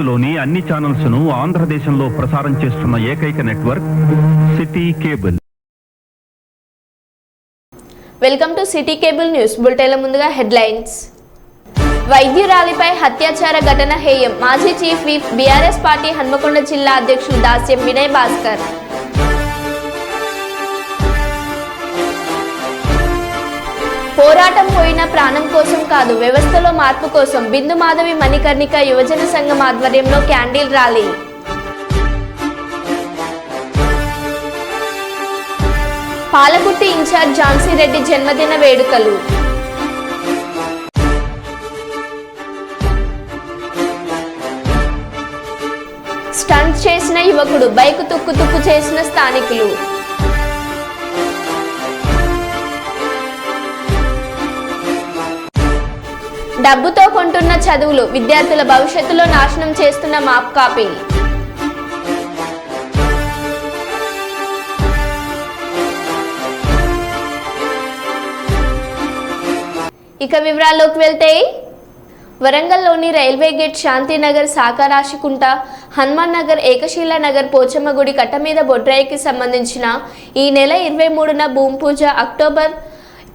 భవిష్యత్తులోని అన్ని ఛానల్స్ ను ఆంధ్రదేశంలో ప్రసారం చేస్తున్న ఏకైక network city cable. Welcome to city cable news బులెటిన్ల ముందుగా హెడ్లైన్స్. వైద్యురాలిపై అత్యాచార ఘటన హేయం. మాజీ chief whip BRS party Hanmakonda జిల్లా అధ్యక్షులు దాస్యం వినయ్ భాస్కర్. పోరాటం పోయిన ప్రాణం కోసం కాదు, వ్యవస్థలో మార్పు కోసం. బిందు మాధవి మణికర్ణిక యువజన సంఘం ఆధ్వర్యంలో candle rally. Palakurthi in charge Jhansi Reddy జన్మదిన వేడుకలు. స్టంట్ చేసిన యువకుడు, బైక్ తుక్కు చేసిన స్థానికులు. డబ్బుతో కొంటున్న చదువులు, విద్యార్థుల భవిష్యత్తులో నాశనం చేస్తున్న మాప్ కాపీ. ఇక వివరాల్లోకి వెళ్తే, వరంగల్లోని రైల్వే గేట్, శాంతినగర్, సాకారాశికుంట, హనుమాన్ నగర్, ఏకశీల నగర్, పోచమ్మ గుడి కట్ట మీద బొడ్రాయికి సంబంధించిన ఈ నెల 23న భూమి పూజ, అక్టోబర్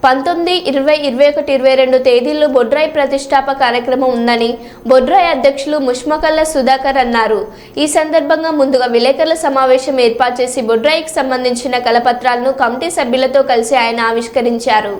19, 20, 21, 22 తేదీల్లో బొడ్రాయి ప్రతిష్టాప కార్యక్రమం ఉందని బొడ్రాయి అధ్యక్షులు ముష్మకల్ల సుధాకర్ అన్నారు. ఈ సందర్భంగా ముందుగా విలేకరుల సమావేశం ఏర్పాటు చేసి బొడ్రాయికి సంబంధించిన కలపత్రాలను కమిటీ సభ్యులతో కలిసి ఆయన ఆవిష్కరించారు.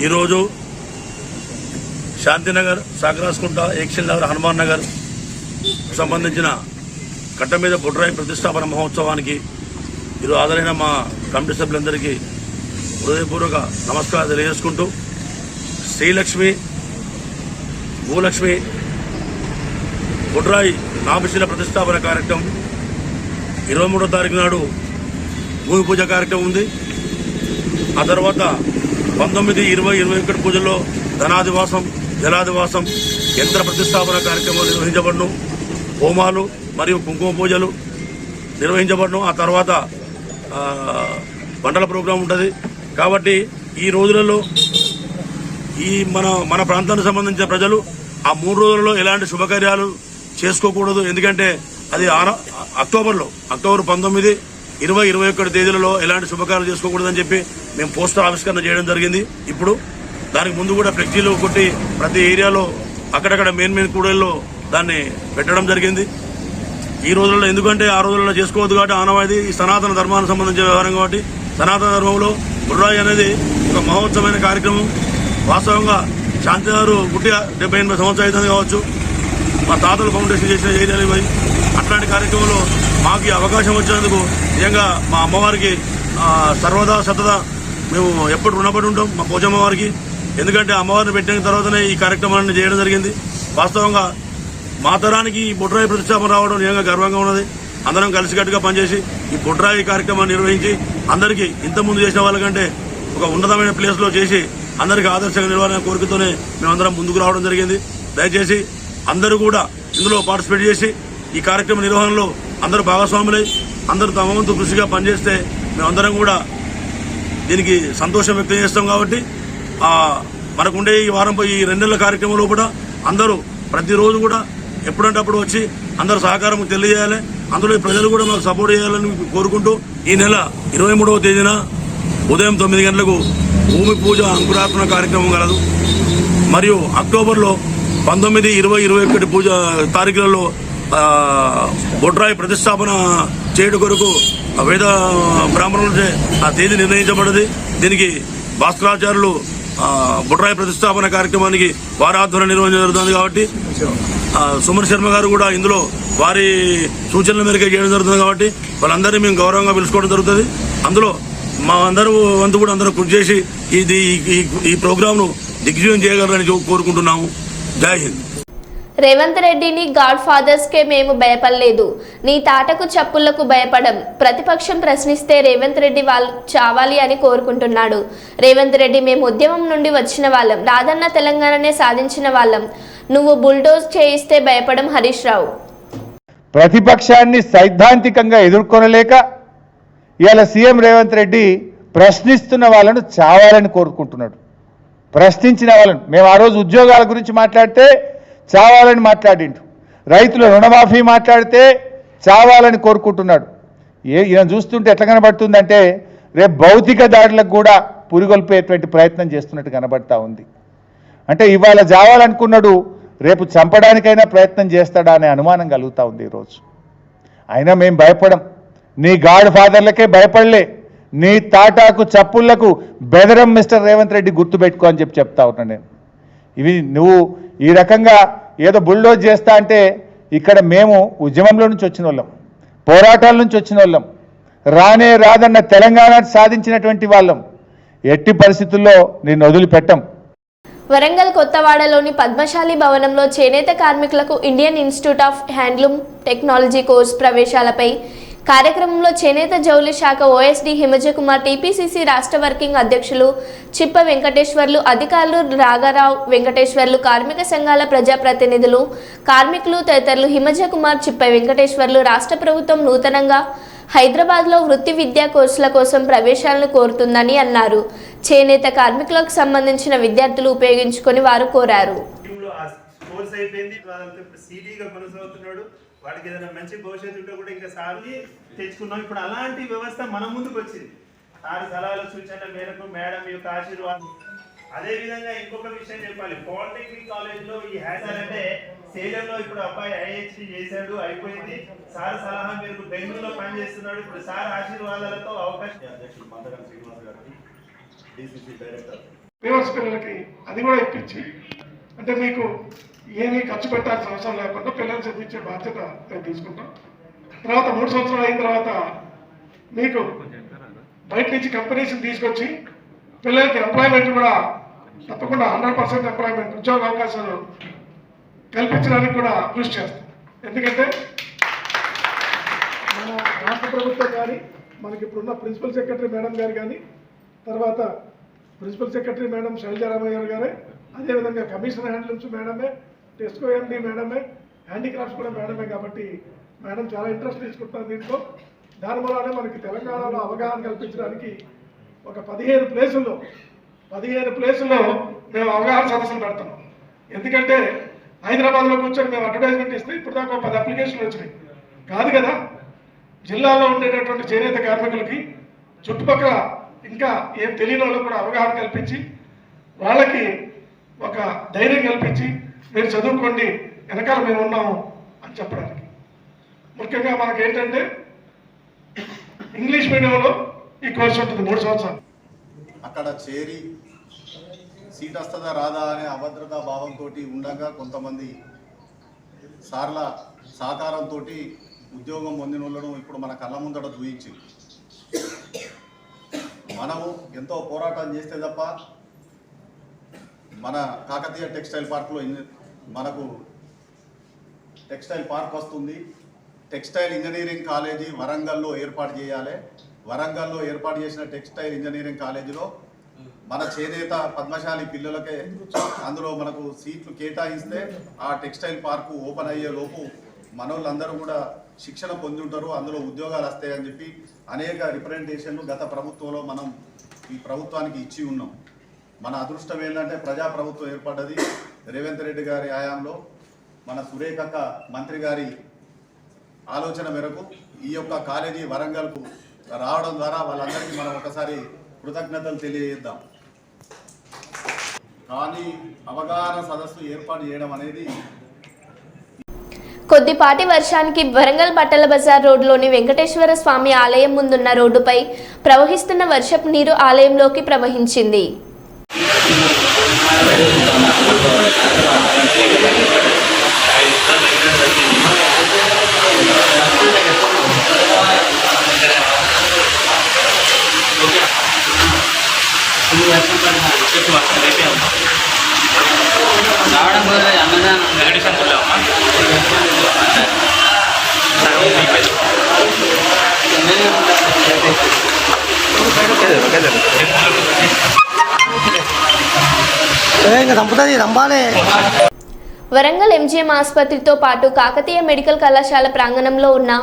ఈరోజు శాంతినగర్, సాకరాసుకుంట, ఏకశీల నగర్, హనుమాన్ నగర్ సంబంధించిన కట్ట మీద బొడ్రాయి ప్రతిష్టాపన మహోత్సవానికి ఈరోజు హాజరైన మా కమిటీ సభ్యులందరికీ హృదయపూర్వక నమస్కారాలు తెలియజేసుకుంటూ, శ్రీలక్ష్మి, భూలక్ష్మి బొడ్రాయి నామశిల ప్రతిష్టాపన కార్యక్రమం 23వ తారీఖు నాడు భూమి పూజ కార్యక్రమం ఉంది. ఆ తర్వాత 19, 20, 21 పూజల్లో ధనాదివాసం, జలాదివాసం, యంత్ర ప్రతిష్టాపన కార్యక్రమాలు నిర్వహించబడును. హోమాలు మరియు కుంకుమ పూజలు నిర్వహించబడును. ఆ తర్వాత పంటల ప్రోగ్రాం ఉంటుంది. కాబట్టి ఈ రోజులలో ఈ మన ప్రాంతానికి సంబంధించిన ప్రజలు ఆ 3 రోజులలో ఎలాంటి శుభకార్యాలు చేసుకోకూడదు. ఎందుకంటే అది అక్టోబర్ 19, 20, 21 తేదీలలో ఎలాంటి శుభకార్యాలు చేసుకోకూడదని చెప్పి మేము పోస్టర్ ఆవిష్కరణ చేయడం జరిగింది. ఇప్పుడు దానికి ముందు కూడా ఫ్లెక్సీలు కొట్టి ప్రతి ఏరియాలో అక్కడక్కడ మెయిన్ కూడల్లో దాన్ని పెట్టడం జరిగింది. ఈ రోజుల్లో ఎందుకంటే ఆ రోజుల్లో చేసుకోవద్దు కాబట్టి ఆనవాయితీ ఈ సనాతన ధర్మానికి సంబంధించిన వ్యవహారం కాబట్టి సనాతన ధర్మంలో బొడ్రాయి అనేది ఒక మహోత్సవమైన కార్యక్రమం. వాస్తవంగా శాంతినగర్ పుట్టి 78 సంవత్సరాలు అవుతుంది కావచ్చు. మా తాతలు ఫౌండేషన్ చేసిన ఏరియాలు ఇవి. అట్లాంటి కార్యక్రమంలో మాకు ఈ అవకాశం వచ్చినందుకు నిజంగా మా అమ్మవారికి సర్వదా సతదా మేము ఎప్పుడు రుణపడి ఉంటాం మా పోచమ్మ వారికి. ఎందుకంటే అమ్మవారిని పెట్టిన తర్వాతనే ఈ కార్యక్రమాన్ని చేయడం జరిగింది. వాస్తవంగా మా తరానికి ఈ బొడ్రాయి ప్రతిష్టాపన రావడం నిజంగా గర్వంగా ఉన్నది. అందరం కలిసికట్టుగా పనిచేసి ఈ బొడ్రాయి కార్యక్రమాన్ని నిర్వహించి అందరికీ ఇంతకుముందు చేసిన వాళ్ళకంటే ఒక ఉన్నతమైన ప్లేస్లో చేసి అందరికీ ఆదర్శంగా నిలవాలనే కోరికతోనే మేమందరం ముందుకు రావడం జరిగింది. దయచేసి అందరూ కూడా ఇందులో పార్టిసిపేట్ చేసి ఈ కార్యక్రమ నిర్వహణలో అందరూ భాగస్వాములై అందరూ తమ వంతు కృషిగా పనిచేస్తే మేమందరం కూడా దీనికి సంతోషం వ్యక్తం చేస్తాం. కాబట్టి మనకుండే ఈ వారంపై ఈ 2 నెలల కార్యక్రమంలో కూడా అందరూ ప్రతిరోజు కూడా ఎప్పుడంటే అప్పుడు వచ్చి అందరూ సహకారం తెలియజేయాలి. అందులో ప్రజలు కూడా మాకు సపోర్ట్ చేయాలని కోరుకుంటూ ఈ నెల 23వ తేదీన ఉదయం 9 గంటలకు భూమి పూజ అంకురార్పణ కార్యక్రమం కలదు. మరియు అక్టోబర్లో 19, 20, 21 పూజ తారీఖులలో బొడ్రాయి ప్రతిష్టాపన చేయడం కొరకు వేద బ్రాహ్మణులచే ఆ తేదీ నిర్ణయించబడింది. దీనికి భాస్కరాచార్యులు బొడ్రాయి ప్రతిష్టాపన కార్యక్రమానికి వారి ఆధ్వర్యం నిర్వహించడం జరుగుతుంది. కాబట్టి సుమన్ శర్మ గారు కూడా ఇందులో వారి సూచనల మేరకు చేయడం జరుగుతుంది. కాబట్టి వాళ్ళందరినీ మేము గౌరవంగా పిలుచుకోవడం జరుగుతుంది. అందులో మా అందరూ వంతు కూడా అందరూ కృషి చేసి ఈ ప్రోగ్రాంను దిగ్విజయం చేయగలరని కోరుకుంటున్నాము. జై హింద్. రేవంత్ రెడ్డిని గాడ్ ఫాదర్స్కే మేము భయపడలేదు, నీ తాటకు చప్పుళ్లకు భయపడం. ప్రతిపక్షం ప్రశ్నిస్తే రేవంత్ రెడ్డి వాళ్ళు చావాలి అని కోరుకుంటున్నాడు. రేవంత్ రెడ్డి మేము ఉద్యమం నుండి వచ్చిన వాళ్ళం, రాదన్న తెలంగాణనే సాధించిన వాళ్ళం, నువ్వు బుల్డోజ్ చేయిస్తే భయపడం. హరీష్ రావు ప్రతిపక్షాన్ని సైద్ధాంతికంగా ఎదుర్కొనలేక ఇవాళ సీఎం రేవంత్ రెడ్డి ప్రశ్నిస్తున్న వాళ్ళను చావాలని కోరుకుంటున్నాడు. ప్రశ్నించిన వాళ్ళను, మేము ఆ రోజు ఉద్యోగాల గురించి మాట్లాడితే చావాలని మాట్లాడిండు, రైతుల రుణమాఫీ మాట్లాడితే చావాలని కోరుకుంటున్నాడు. ఈయన చూస్తుంటే ఎట్లా కనబడుతుందంటే రేపు భౌతిక దాడులకు కూడా పురిగొల్పేటువంటి ప్రయత్నం చేస్తున్నట్టు కనబడతా ఉంది. అంటే ఇవాళ చావాలనుకున్నాడు, రేపు చంపడానికైనా ప్రయత్నం చేస్తాడా అనే అనుమానం కలుగుతూ ఉంది ఈరోజు. అయినా మేము భయపడం, నీ గాడ్ ఫాదర్లకే భయపడలే, నీ తాటాకు చప్పుళ్లకు బెదరం మిస్టర్ రేవంత్ రెడ్డి గుర్తుపెట్టుకో అని చెప్తా ఉన్నాను నేను. ఇవి నువ్వు ఈ రకంగా ఏదో బుల్డోజ్ చేస్తా అంటే ఇక్కడ మేము ఉద్యమంలో నుంచి వచ్చిన వాళ్ళం, పోరాటాల నుంచి వచ్చిన వాళ్ళం, రానే రాదన్న తెలంగాణ సాధించినటువంటి వాళ్ళం. ఎట్టి పరిస్థితుల్లో నేను వదిలిపెట్టం. వరంగల్ కొత్తవాడలోని పద్మశాలి భవనంలో చేనేత కార్మికులకు Indian Institute of Handloom Technology course ప్రవేశాలపై కార్యక్రమంలో చేనేత జౌలి శాఖ ఓఎస్డీ హిమజకుమార్, టీపీసీసీ రాష్ట్ర వర్కింగ్ అధ్యక్షులు చిప్ప వెంకటేశ్వర్లు, అధికారులు రాఘారావు వెంకటేశ్వర్లు, కార్మిక సంఘాల ప్రజాప్రతినిధులు, కార్మికులు తదితరులు హిమజకుమార్, చిప్ప వెంకటేశ్వర్లు రాష్ట్ర ప్రభుత్వం నూతనంగా హైదరాబాద్లో వృత్తి విద్యా కోర్సుల కోసం ప్రవేశాలను కోరుతుందని అన్నారు. చేనేత కార్మికులకు సంబంధించిన విద్యార్థులు ఉపయోగించుకొని వారు కోరారు. వాడికి ఏదైనా మంచి భవిష్యత్తు ఉంటే కూడా ఇంకా సార్ని తెచ్చుకున్నాం. ఇప్పుడు అలాంటి వ్యవస్థ మన ముందుకు వచ్చింది. సార్ సలహాలు సూచనల మేరకు మేడం యొక్క ఆశీర్వాదం. అదే విధంగా ఇంకొక విషయం చెప్పాలి, పాలిటెక్నిక్ కాలేజ్ లో ఈ హ్యాసర్ అంటే సేలంలో ఇప్పుడు అబ్బాయి ఐహెచ్డి చేశాడు, అయిపోయింది. సార్ సలహా మేరకు బెంగళూరులో పనిచేస్తున్నాడు. ఇప్పుడు సార్ ఆశీర్వాదాలతో అవకాశం. అధ్యక్షుడు మందగం శ్రీనివాస్ గారికి, డిసిసి డైరెక్టర్ పేవర్స్ పిల్లలకి అది కూడా ఇప్పించి, అంటే మీకు ఏమీ ఖర్చు పెట్టాల్సిన అవసరం లేకుండా పిల్లలు చదివించే బాధ్యత నేను తీసుకుంటాం. తర్వాత 3 సంవత్సరాలు అయిన తర్వాత మీకు బయట నుంచి కంపెనీస్ని తీసుకొచ్చి పిల్లలకి ఎంప్లాయ్మెంట్ కూడా తప్పకుండా 100% ఎంప్లాయ్మెంట్ ఉద్యోగ అవకాశాలు కల్పించడానికి కూడా కృషి చేస్తాం. ఎందుకంటే మన రాష్ట్ర ప్రభుత్వం కానీ, మనకి ఇప్పుడున్న ప్రిన్సిపల్ సెక్రటరీ మేడం గారు కానీ, తర్వాత ప్రిన్సిపల్ సెక్రటరీ మేడం శైలజారామయ్య గారే, అదేవిధంగా కమిషనర్ హ్యాండ్లూమ్స్ మేడమే, టెస్కో ఎండి మేడమే, హ్యాండీక్రాఫ్ట్స్ కూడా మేడమే. కాబట్టి మేడం చాలా ఇంట్రెస్ట్ తీసుకుంటారు దీంట్లో. దాని వల్లనే మనకి తెలంగాణలో అవగాహన కల్పించడానికి ఒక 15 ప్లేసుల్లో మేము అవగాహన సదస్సులు పెడతాం. ఎందుకంటే హైదరాబాద్లో కూర్చొని మేము అడ్వర్టైజ్మెంట్ ఇస్తే ఇప్పుడు దాకా 10 అప్లికేషన్లు వచ్చినాయి కాదు కదా. జిల్లాలో ఉండేటటువంటి చేనేత కార్మికులకి చుట్టుపక్కల ఇంకా ఏం తెలియని వాళ్ళకు కూడా అవగాహన కల్పించి వాళ్ళకి ఒక ధైర్యం కల్పించి మీరు చదువుకోండి, వెనకాల మేము ఉన్నాము అని చెప్పడానికి. ముఖ్యంగా మనకి ఏంటంటే ఇంగ్లీష్ మీడియంలో ఈ కోర్సు ఉంటుంది 3 సంవత్సరాలు. అక్కడ చేరి సీట్ వస్తుందా రాదా అనే అభద్రతా భావంతో ఉండగా కొంతమంది సార్ల సహకారంతో ఉద్యోగం పొందిన వాళ్ళను ఇప్పుడు మన కళ్ళ ముందట చూయించింది. మనము ఎంతో పోరాటం చేస్తే తప్ప మన కాకతీయ టెక్స్టైల్ పార్క్లో మనకు టెక్స్టైల్ పార్క్ వస్తుంది. టెక్స్టైల్ ఇంజనీరింగ్ కాలేజీ వరంగల్లో ఏర్పాటు చేయాలి. వరంగల్లో ఏర్పాటు చేసిన టెక్స్టైల్ ఇంజనీరింగ్ కాలేజీలో మన చేనేత పద్మశాలి పిల్లలకే అందులో మనకు సీట్లు కేటాయిస్తే ఆ టెక్స్టైల్ పార్కు ఓపెన్ అయ్యే లోపు మనోళ్ళందరూ కూడా శిక్షణ పొంది ఉంటారు, అందులో ఉద్యోగాలు వస్తాయని చెప్పి అనేక రిప్రజెంటేషన్లు గత ప్రభుత్వంలో మనం ఈ ప్రభుత్వానికి ఇచ్చి ఉన్నాం. మన అదృష్టం ఏంటంటే ప్రజాప్రభుత్వం ఏర్పడ్డది. రేవంత్ రెడ్డి గారి హయాంలో మన సురేఖక్క మంత్రి గారి ఆలోచన మేరకు ఈ యొక్క కాలేజీ వరంగల్కు రావడం ద్వారా వాళ్ళందరికీ మనం ఒకసారి కృతజ్ఞతలు తెలియజేద్దాం. కానీ అవగాహన సదస్సు ఏర్పాటు చేయడం అనేది కొద్దిపాటి వర్షానికి వరంగల్ పట్టల బజార్ రోడ్లోని వెంకటేశ్వర స్వామి ఆలయం ముందున్న రోడ్డుపై ప్రవహిస్తున్న వర్షపు నీరు ఆలయంలోకి ప్రవహించింది. Ini వరంగల్ ఎంజీఎం ఆసుపత్రితో పాటు కాకతీయ మెడికల్ కళాశాల ప్రాంగణంలో ఉన్న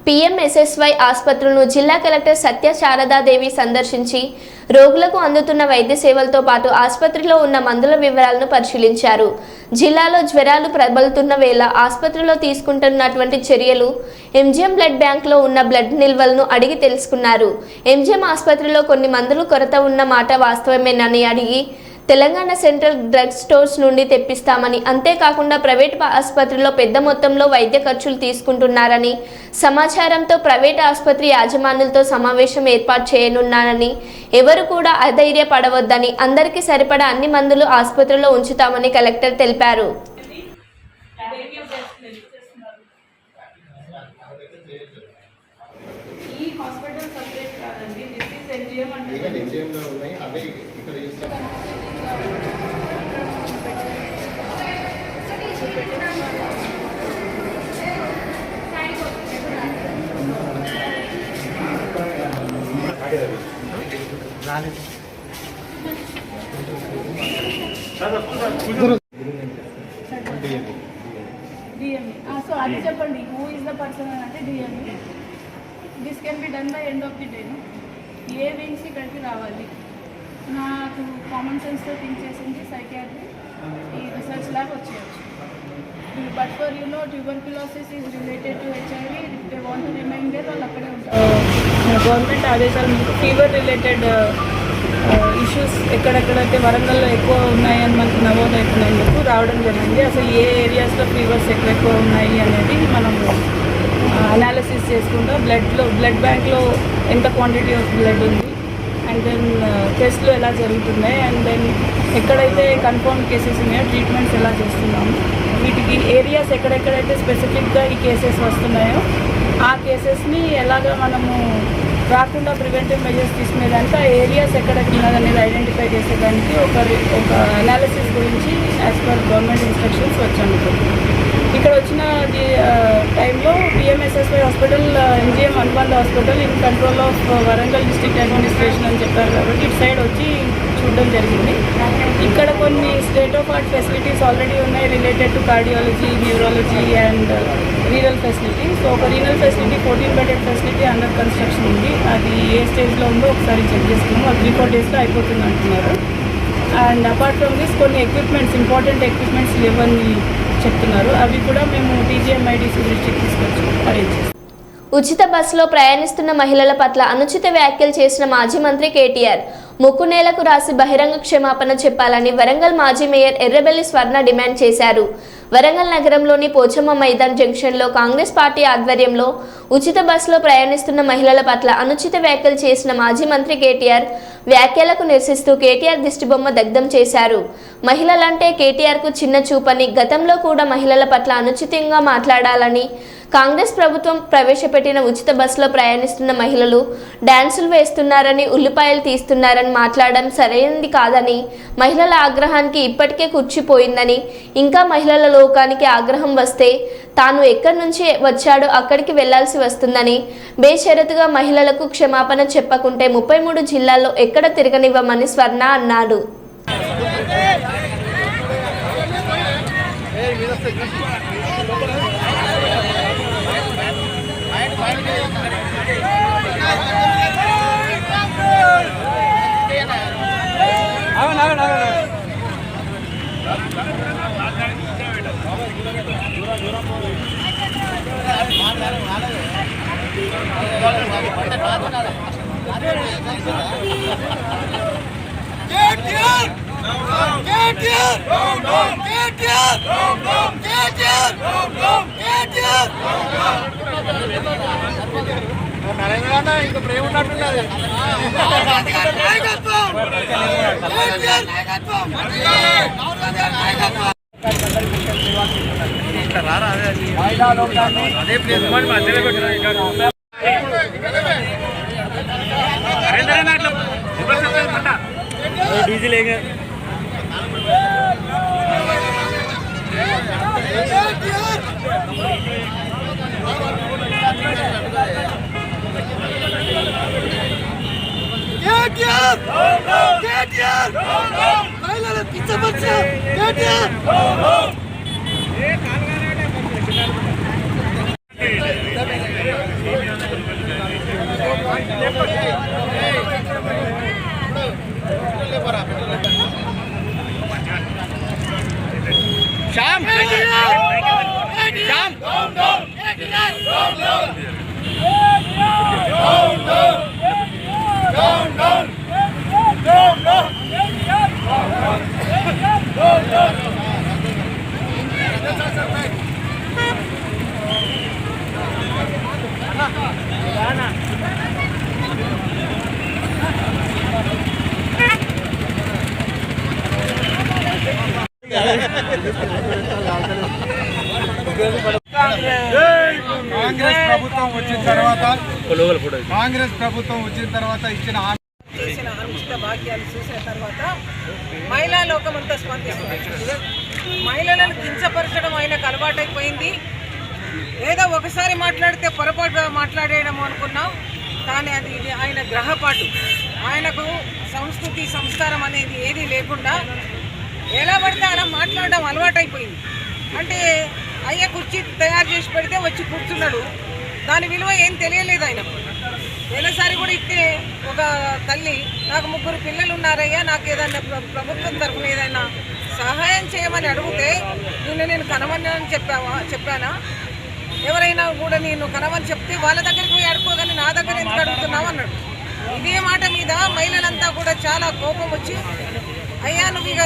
పిఎంఎస్ఎస్వై ఆసుపత్రులను జిల్లా కలెక్టర్ సత్య శారదాదేవి సందర్శించి రోగులకు అందుతున్న వైద్య సేవలతో పాటు ఆసుపత్రిలో ఉన్న మందుల వివరాలను పరిశీలించారు. జిల్లాలో జ్వరాలు ప్రబలుతున్న వేళ ఆసుపత్రిలో తీసుకుంటున్నటువంటి చర్యలు, ఎంజీఎం బ్లడ్ బ్యాంక్లో ఉన్న బ్లడ్ నిల్వలను అడిగి తెలుసుకున్నారు. ఎంజీఎం ఆసుపత్రిలో కొన్ని మందులు కొరత ఉన్న మాట వాస్తవమేనని అడిగి తెలంగాణ సెంట్రల్ డ్రగ్ స్టోర్స్ నుండి తెప్పిస్తామని, అంతేకాకుండా ప్రైవేట్ ఆసుపత్రిలో పెద్ద మొత్తంలో వైద్య ఖర్చులు తీసుకుంటున్నారని సమాచారంతో ప్రైవేట్ ఆసుపత్రి యాజమాన్యులతో సమావేశం ఏర్పాటు చేయనున్నానని, ఎవరు కూడా అధైర్యపడవద్దని, అందరికీ సరిపడా అన్ని మందులు ఆసుపత్రిలో ఉంచుతామని కలెక్టర్ తెలిపారు. DME. So అది చెప్పండి, who is the person అంటే DME. This can be done by end of the day. ఏ వింగ్స్ ఇక్కడికి రావాలి, నాకు కామన్ సెన్స్తో థింక్ చేసింది సైకియాట్రీ ఈ రీసెర్చ్ ల్యాబ్ వచ్చేయచ్చు. But for tuberculosis is related to HIV, they want to remain there, వాళ్ళు అక్కడే ఉంటారు. గవర్నమెంట్ ఆదేశాలు ఫీవర్ రిలేటెడ్ ఇష్యూస్ ఎక్కడెక్కడైతే వరంగల్లో ఎక్కువ ఉన్నాయని మనకు నమోదవుతున్నందుకు రావడం జరిగింది. అసలు ఏ ఏరియాస్లో ఫీవర్స్ ఎక్కువ ఉన్నాయి అనేది మనం అనాలిసిస్ చేసుకుంటా బ్లడ్ బ్యాంక్లో ఎంత క్వాంటిటీ ఆఫ్ బ్లడ్ ఉంది, అండ్ దెన్ టెస్ట్లు ఎలా జరుగుతున్నాయి, అండ్ దెన్ ఎక్కడైతే కన్ఫర్మ్ కేసెస్ ఉన్నాయో ట్రీట్మెంట్స్ ఎలా చేస్తున్నాము, వీటికి ఏరియాస్ ఎక్కడెక్కడైతే స్పెసిఫిక్గా ఈ కేసెస్ వస్తున్నాయో ఆ కేసెస్ని ఎలాగ మనము రాకుండా ప్రివెంటివ్ మెజర్స్ తీసుకునేదానికి ఆ ఏరియాస్ ఎక్కడెక్కడ ఉన్నదనేది ఐడెంటిఫై చేసేదానికి ఒక అనాలిసిస్ గురించి యాజ్ పర్ గవర్నమెంట్ ఇన్స్ట్రక్షన్స్ వచ్చాము. ఇక్కడ వచ్చిన టైంలో పిఎంఎస్ఎస్వై హాస్పిటల్ ఎంజీఎం అనుబంధ hospital in control of Warangal district administration అని చెప్పారు కాబట్టి ఇటు సైడ్ వచ్చి చూడడం జరిగింది. ఇక్కడ కొన్ని state of art facilities already ఉన్నాయి related to cardiology, neurology and renal facility. So ఒక renal facility 14 bedded facility under construction ఉంది. అది ఏ స్టేజ్లో ఉందో ఒకసారి చెక్ చేసుకున్నాము. అది 3-4 డేస్లో అయిపోతుంది అంటున్నారు. అండ్ అపార్ట్ ఫ్రమ్ దిస్ కొన్ని ఎక్విప్మెంట్స్, ఇంపార్టెంట్ ఎక్విప్మెంట్స్ లేవని చెప్తున్నారు. అవి కూడా మేము TGMIDC దృష్టికి తీసుకొచ్చి అరేంజ్ చేస్తాం. ఉచిత బస్సులో ప్రయాణిస్తున్న మహిళల పట్ల అనుచిత వ్యాఖ్యలు చేసిన మాజీ మంత్రి కేటీఆర్ ముక్కు నేలకు రాసి బహిరంగ క్షమాపణ చెప్పాలని వరంగల్ మాజీ మేయర్ ఎర్రబెల్లి స్వర్ణ డిమాండ్ చేశారు. వరంగల్ నగరంలోని పోచమ్మ మైదాన్ జంక్షన్లో కాంగ్రెస్ పార్టీ ఆధ్వర్యంలో ఉచిత బస్సులో ప్రయాణిస్తున్న మహిళల పట్ల అనుచిత వ్యాఖ్యలు చేసిన మాజీ మంత్రి కేటీఆర్ వ్యాఖ్యలకు నిరసిస్తూ కేటీఆర్ దిష్టిబొమ్మ దగ్ధం చేశారు. మహిళలంటే కేటీఆర్కు చిన్న చూపని, గతంలో కూడా మహిళల పట్ల అనుచితంగా మాట్లాడాలని, కాంగ్రెస్ ప్రభుత్వం ప్రవేశపెట్టిన ఉచిత బస్సులో ప్రయాణిస్తున్న మహిళలు డాన్సులు వేస్తున్నారని, ఉల్లిపాయలు తీస్తున్నారని మాట్లాడడం సరైనది కాదని, మహిళల ఆగ్రహానికి ఇప్పటికే కూర్చిపోయిందని, ఇంకా మహిళల లోకానికి ఆగ్రహం వస్తే తాను ఎక్కడి నుంచి వచ్చాడో అక్కడికి వెళ్లాల్సి వస్తుందని, బేషరతుగా మహిళలకు క్షమాపణ చెప్పకుంటే 33 జిల్లాల్లో ఎక్కడ తిరగనివ్వమని స్వర్ణ అన్నాడు. ఇంకా ప్రేమ ఉన్నట్టున్నది. అదే ప్లేస్ మధ్యలో పెట్టిన డీజిల్ కాంగ్రెస్ ప్రభుత్వం వచ్చిన తర్వాత ఇచ్చిన అనుచిత వాక్యాలు చూసిన తర్వాత మహిళా లోకం అంతా స్పందిస్తుంది. మహిళలను కించపరచడం ఆయనకు అలవాటైపోయింది. ఏదో ఒకసారి మాట్లాడితే పొరపాటుగా మాట్లాడేయడం అనుకున్నాం, కానీ ఇది ఆయన గ్రహపాటు. ఆయనకు సంస్కృతి సంస్కారం అనేది ఏదీ లేకుండా ఎలా పడితే అలా మాట్లాడడం అలవాటైపోయింది. అంటే అయ్య కుర్చీ తయారు చేసి పెడితే వచ్చి కూర్చున్నాడు, దాని విలువ ఏం తెలియలేదు ఆయనకు. పోయినసారి కూడా ఇస్తే ఒక తల్లి, నాకు 3 పిల్లలు ఉన్నారయ్యా, నాకు ఏదైనా ప్రభుత్వం తరఫున ఏదైనా సహాయం చేయమని అడిగితే నేను కనమని చెప్పానా? ఎవరైనా కూడా నేను కనమని చెప్తే వాళ్ళ దగ్గరికి పోయి అడుకోగానే నా దగ్గర ఎందుకు అడుగుతున్నావు అన్నాడు. ఇదే మాట మీద మహిళలంతా కూడా చాలా కోపం వచ్చి, అయ్యా నువ్వు ఇక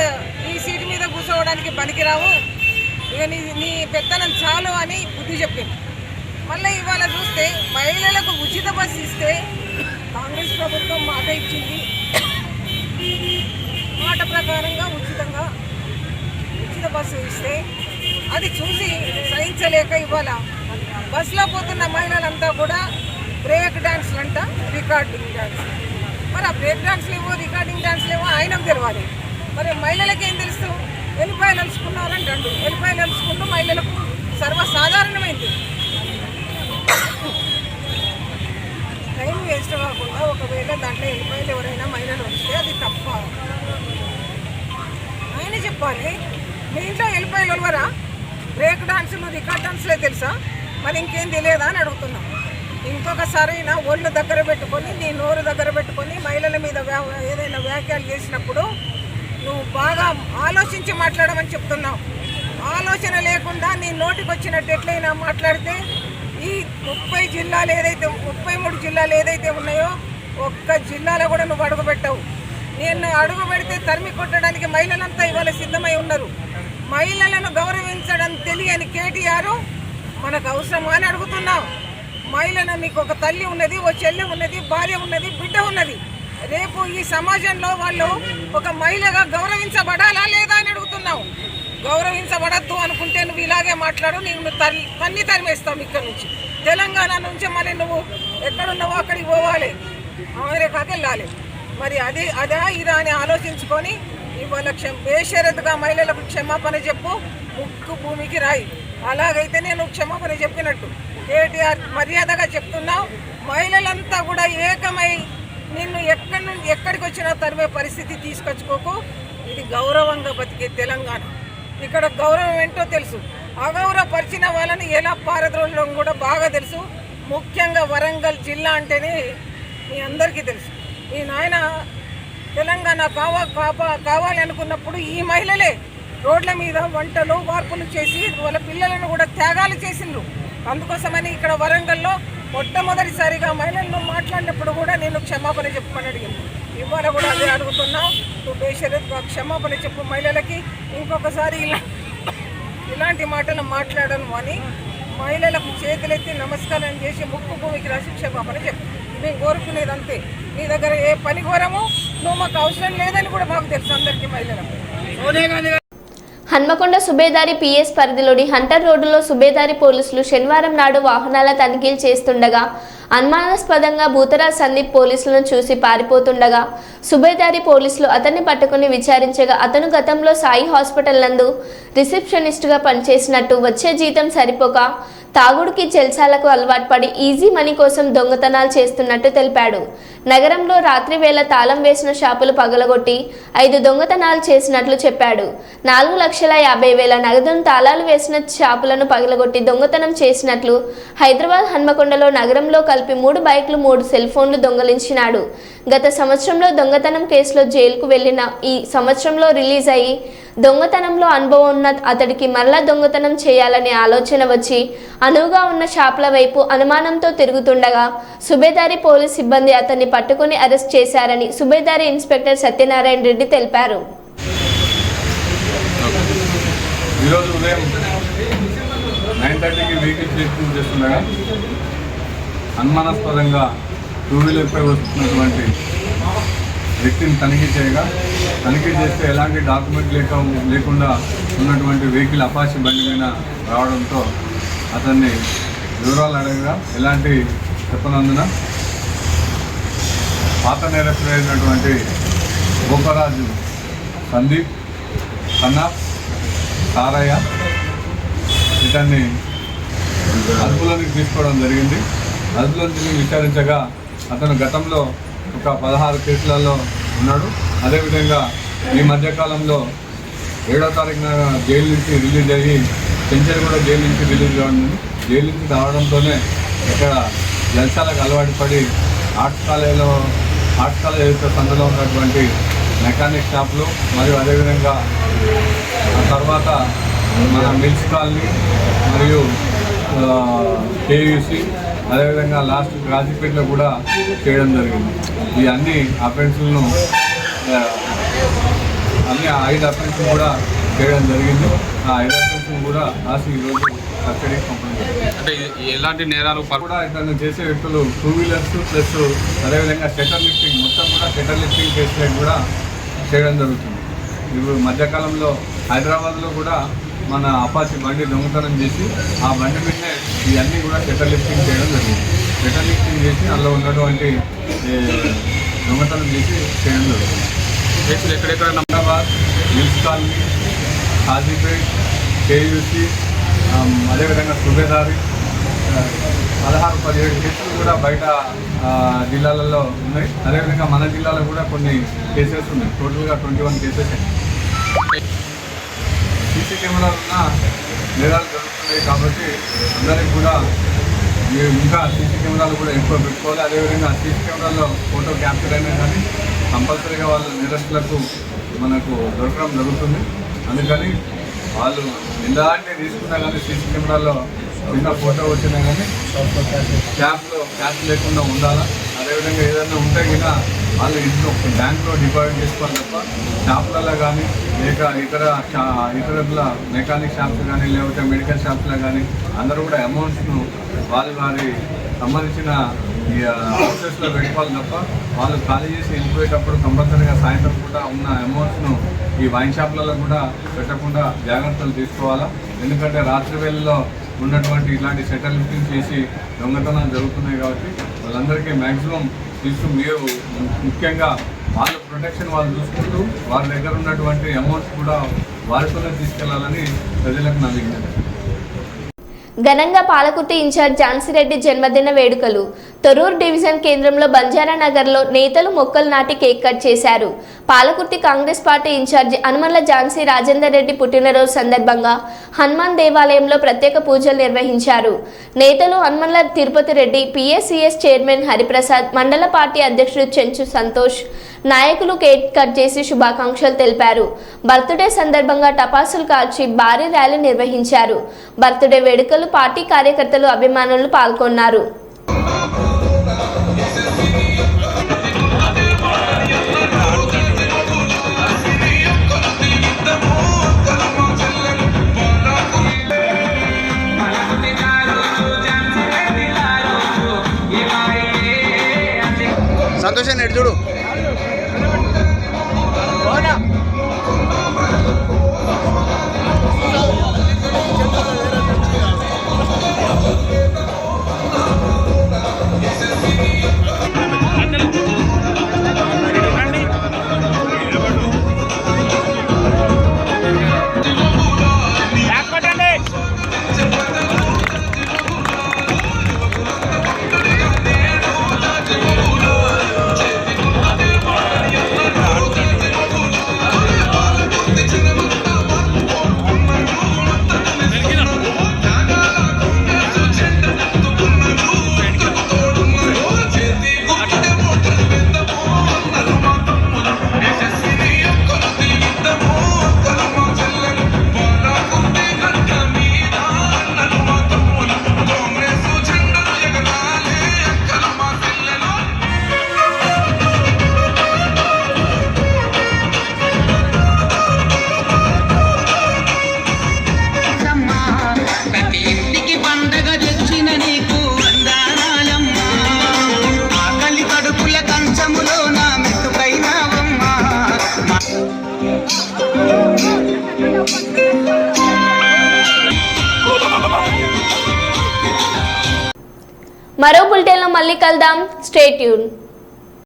ఈ సీటు మీద కూర్చోవడానికి పనికిరావు, ఇక నీ పెత్తనం చాలు అని బుద్ధి చెప్పింది. మళ్ళీ ఇవాళ చూస్తే మహిళలకు ఉచిత బస్సు ఇస్తే కాంగ్రెస్ ప్రభుత్వం మాట ఇచ్చింది, మాట ప్రకారంగా ఉచిత బస్సు ఇస్తే అది చూసి సహించలేక ఇవాళ బస్సులో పోతున్న మహిళలంతా కూడా బ్రేక్ డాన్స్లు అంట, రికార్డింగ్ డాన్స్. మరి ఆ బ్రేక్ డాన్స్లు ఏవో రికార్డింగ్ డాన్స్లు ఏవో ఆయనకు తెలవాలి, మరి మహిళలకి ఏం తెలుసు? ఎల్లిపాయలు అలుచుకున్నారంటండు, ఎల్లిపాయలు అలుచుకుంటూ మహిళలకు సర్వసాధారణమైంది. టైం వేస్ట్ కాకుండా ఒకవేళ దాంట్లో ఎల్లిపాయలు ఎవరైనా మహిళలు వస్తే అది తప్ప ఆయన చెప్పాలి. మీ ఇంట్లో ఎల్లిపాయలు ఎవరా? బ్రేక్ డాన్సులు రికార్డ్ డాన్స్లే తెలుసా? మరి ఇంకేం తెలియదా అని అడుగుతున్నాం. ఇంకొకసారి నా ఒళ్ళు దగ్గర పెట్టుకొని, నీ నోరు దగ్గర పెట్టుకొని మహిళల మీద ఏదైనా వ్యాఖ్యలు చేసినప్పుడు నువ్వు బాగా ఆలోచించి మాట్లాడమని చెప్తున్నావు. ఆలోచన లేకుండా నీ నోటికి వచ్చినట్టు ఎట్లయినా మాట్లాడితే ఈ 33 జిల్లాలు ఏదైతే ఉన్నాయో ఒక్క జిల్లాలో కూడా నువ్వు అడుగు పెట్టావు. నేను అడుగు పెడితే తరిమి కొట్టడానికి మహిళలంతా ఇవాళ సిద్ధమై ఉన్నారు. మహిళలను గౌరవించడం తెలియని కేటీఆర్ మనకు అవసరమా అని అడుగుతున్నావు. మహిళను నీకు ఒక తల్లి ఉన్నది, ఓ చెల్లి ఉన్నది, భార్య ఉన్నది, బిడ్డ ఉన్నది. రేపు ఈ సమాజంలో వాళ్ళు ఒక మహిళగా గౌరవించబడాలా లేదా అని అడుగుతున్నావు. గౌరవించబడద్దు అనుకుంటే నువ్వు ఇలాగే మాట్లాడు, నేను తన్ని తరిమేస్తావు ఇక్కడ నుంచి. తెలంగాణ నుంచి మళ్ళీ నువ్వు ఎక్కడున్నావో అక్కడికి పోవాలి, అమెరికాకి వెళ్ళాలి. మరి అదా ఇదా అని ఆలోచించుకొని ఇవాళ బేషరతుగా మహిళలకు క్షమాపణ చెప్పు, ముక్కు భూమికి రాయి. అలాగైతే నేను క్షమాపణ చెప్పినట్టు. కేటీఆర్ మర్యాదగా చెప్తున్నావు, మహిళలంతా కూడా ఏకమై నిన్ను ఎక్కడికి వచ్చినా తరిమే పరిస్థితి తీసుకొచ్చుకోకు. ఇది గౌరవంగా బతికే తెలంగాణ. ఇక్కడ గౌరవం ఏంటో తెలుసు, అగౌరవపరిచిన వాళ్ళని ఎలా పారద్రోలడం కూడా బాగా తెలుసు. ముఖ్యంగా వరంగల్ జిల్లా అంటేనే మీ అందరికీ తెలుసు. ఈ నాయన తెలంగాణ కావాలి అనుకున్నప్పుడు ఈ మహిళలే రోడ్ల మీద వంటలు వార్పులు చేసి వాళ్ళ పిల్లలను కూడా త్యాగాలు చేసిండ్రు. అందుకోసమని ఇక్కడ వరంగల్లో మొట్టమొదటిసారిగా మహిళలను మాట్లాడినప్పుడు కూడా నేను క్షమాపణ చెప్పమని అడిగింది. ఇవాళ కూడా అదే అడుగుతున్నావు, నువ్వు బేషరతుగా క్షమాపణ చెప్పు మహిళలకి. ఇంకొకసారి ఇలాంటి మాటలు మాట్లాడను అని మహిళలకు చేతులెత్తి నమస్కారం చేసి ముక్కు భూమికి రాసి క్షమాపణ చెప్పు. మేము కోరుకునేది అంతే. నీ దగ్గర ఏ పని కోరము, నువ్వు మాకు అవసరం లేదని కూడా మాకు తెలుసు అందరికీ మహిళలకు. హన్మకొండ సుబేదారి పిఎస్ పరిధిలోని హంటర్ రోడ్డులో సుబేదారి పోలీసులు శనివారం నాడు వాహనాల తనిఖీలు చేస్తుండగా అనుమానాస్పదంగా భూతరాజ్ సందీప్ పోలీసులను చూసి పారిపోతుండగా సుబేదారి పోలీసులు అతన్ని పట్టుకుని విచారించగా అతను గతంలో సాయి హాస్పిటల్ నందు రిసెప్షనిస్టుగా పనిచేసినట్టు, వచ్చే జీతం సరిపోక తాగుడుకి జల్సాలకు అలవాటు పడి ఈజీ మనీ కోసం దొంగతనాలు చేస్తున్నట్టు తెలిపాడు. నగరంలో రాత్రి వేళ తాళం వేసిన షాపులు పగలగొట్టి 5 దొంగతనాలు చేసినట్లు చెప్పాడు. 4,50,000 నగదును తాళాలు వేసిన షాపులను పగలగొట్టి దొంగతనం చేసినట్లు హైదరాబాద్ హన్మకొండలో నగరంలో కలిపి 3 బైక్లు 3 సెల్ ఫోన్లు దొంగలించినాడు. గత సంవత్సరంలో దొంగతనం కేసులో జైలుకు వెళ్లిన ఈ సంవత్సరంలో రిలీజ్ అయ్యి దొంగతనంలో అనుభవం ఉన్న అతడికి మరలా దొంగతనం చేయాలనే ఆలోచన వచ్చి అనువుగా ఉన్న షాపుల వైపు అనుమానంతో తిరుగుతుండగా సుబేదారి పోలీస్ సిబ్బంది అతన్ని పట్టుకుని అరెస్ట్ చేశారని సుబేదారి ఇన్స్పెక్టర్ సత్యనారాయణ రెడ్డి తెలిపారు. ఈరోజు ఉదయం 9:30కి వెహికల్ చెకింగ్ చేస్తుండగా అనుమానాస్పదంగా 2 వీలర్పై వస్తున్నటువంటి వ్యక్తిని తనిఖీ చేస్తే ఎలాంటి డాక్యుమెంట్ లేకుండా ఉన్నటువంటి వెహికల్ అపాచీ బండి మీద రావడంతో అతన్ని వివరాలు అడగగా ఎలాంటి చెప్పనందున పాత నేరస్తులైనటువంటి గోపరాజు సందీప్ కన్నా సారయ్య ఇతన్ని అదుపులోకి తీసుకోవడం జరిగింది. అదుపులోకి విచారించగా అతను గతంలో ఒక 16 కేసులలో ఉన్నాడు. అదేవిధంగా ఈ మధ్యకాలంలో 7వ తారీఖున జైలు నుంచి రిలీజ్ అయ్యి చెంచల్గూడ జైలు నుంచి రిలీజ్ కావడం. జైలు నుంచి రావడంతోనే ఇక్కడ జల్సాలకు అలవాటు పడి ఆర్ట్స్ కాలేజ్ సందులో ఉన్నటువంటి మెకానిక్ షాపులు మరియు అదేవిధంగా తర్వాత మన మిల్స్ కాలనీ మరియు కేయూసి అదేవిధంగా లాస్ట్ రాజీపేటలో కూడా చేయడం జరిగింది. ఈ అన్ని అఫెన్స్లను 5 అఫెన్స్లు కూడా చేయడం జరిగింది. ఆ 5 అఫెన్స్లు కూడా రాసి ఈరోజు కస్టడీకి పంపడం జరిగింది. అంటే ఎలాంటి నేరాలు కూడా ఇతను చేసే వ్యక్తులు 2 వీలర్స్ ప్లస్ అదేవిధంగా షట్టర్ లిఫ్టింగ్ మొత్తం కూడా షట్టర్ లిఫ్టింగ్ కేసులు కూడా చేయడం జరుగుతుంది. ఇప్పుడు మధ్యకాలంలో హైదరాబాద్లో కూడా మన అపాచీ బండి దొంగతనం చేసి ఆ బండి మీదనే ఇవన్నీ కూడా షట్టర్ లిఫ్టింగ్ చేయడం జరిగింది. షట్టర్ లిఫ్టింగ్ చేసి అందులో ఉన్నటువంటి దొంగతనం చేసి చేయడం జరుగుతుంది. కేసులు ఎక్కడెక్కడ హైదరాబాద్, మిల్స్ కాలనీ, కాజీపేట్, కేయూసి అదేవిధంగా సుబేదారి 16-17 కేసులు కూడా బయట జిల్లాలలో ఉన్నాయి. అదేవిధంగా మన జిల్లాలో కూడా కొన్ని కేసెస్ ఉన్నాయి. టోటల్గా 21 కేసెస్. సీసీ కెమెరాలు ఉన్న నేరాలు జరుగుతున్నాయి కాబట్టి అందరికీ కూడా ఇంకా సీసీ కెమెరాలు కూడా ఎక్కువ పెట్టుకోవాలి. అదేవిధంగా సీసీ కెమెరాల్లో ఫోటో క్యాప్చర్ అయినా కానీ కంపల్సరీగా వాళ్ళ నేరస్తులకు మనకు దొరకడం జరుగుతుంది. అందుకని వాళ్ళు ఎలాంటి తీసుకున్నా కానీ సీసీ కెమెరాలో చిన్న ఫోటో వచ్చినా కానీ క్యాష్ లేకుండా ఉండాలా. అదేవిధంగా ఏదైనా ఉంటే కనుక వాళ్ళు ఇంట్లో బ్యాంక్లో డిపాజిట్ చేసుకోవాలి తప్ప షాపులలో కానీ లేక ఇతర మెకానిక్ షాప్స్ కానీ లేకపోతే మెడికల్ షాప్స్లో కానీ అందరూ కూడా అమౌంట్స్ను వారి సంబంధించిన హౌసెస్లో పెట్టుకోవాలి తప్ప వాళ్ళు ఖాళీ చేసి వెళ్ళిపోయేటప్పుడు కంపల్సరీగా సాయంత్రం కూడా ఉన్న అమౌంట్స్ను ఈ వైన్ షాపులలో కూడా పెట్టకుండా జాగ్రత్తలు తీసుకోవాలా. ఎందుకంటే రాత్రి వేళల్లో ఉన్నటువంటి ఇలాంటి షట్టర్ లిఫ్టింగ్ చేసి దొంగతనాలు జరుగుతున్నాయి కాబట్టి వాళ్ళందరికీ మ్యాక్సిమం మీరు ముఖ్యంగా వాళ్ళ ప్రొటెక్షన్ వాళ్ళు చూసుకుంటూ వారి దగ్గర ఉన్నటువంటి అమౌంట్స్ కూడా వారితోనే తీసుకెళ్లాలని ప్రజలకు నా విజ్ఞప్తి. ఘనంగా పాలకుర్తి ఇన్ఛార్జ్ ఝాన్సీరెడ్డి జన్మదిన వేడుకలు. తొర్రూరు డివిజన్ కేంద్రంలో బంజారానగర్లో నేతలు మొక్కలు నాటి కేక్ కట్ చేశారు. పాలకుర్తి కాంగ్రెస్ పార్టీ ఇన్ఛార్జి అనుమల్ల ఝాన్సీ రాజేందర్ రెడ్డి పుట్టినరోజు సందర్భంగా హనుమాన్ దేవాలయంలో ప్రత్యేక పూజలు నిర్వహించారు. నేతలు అనుమల్ల తిరుపతి రెడ్డి, పిఎస్సిఎస్ చైర్మన్ హరిప్రసాద్, మండల పార్టీ అధ్యక్షుడు చెంచు సంతోష్ నాయకులు కేక్ కట్ చేసి శుభాకాంక్షలు తెలిపారు. బర్త్డే సందర్భంగా టపాసులు కాల్చి భారీ ర్యాలీ నిర్వహించారు. బర్త్డే వేడుకలు పార్టీ కార్యకర్తలు, అభిమానులు పాల్గొన్నారు. సంతోషాన్ని ఎటు చూడు. మరో బులెటిన్లో మళ్ళీ కలుద్దాం. Stay tune.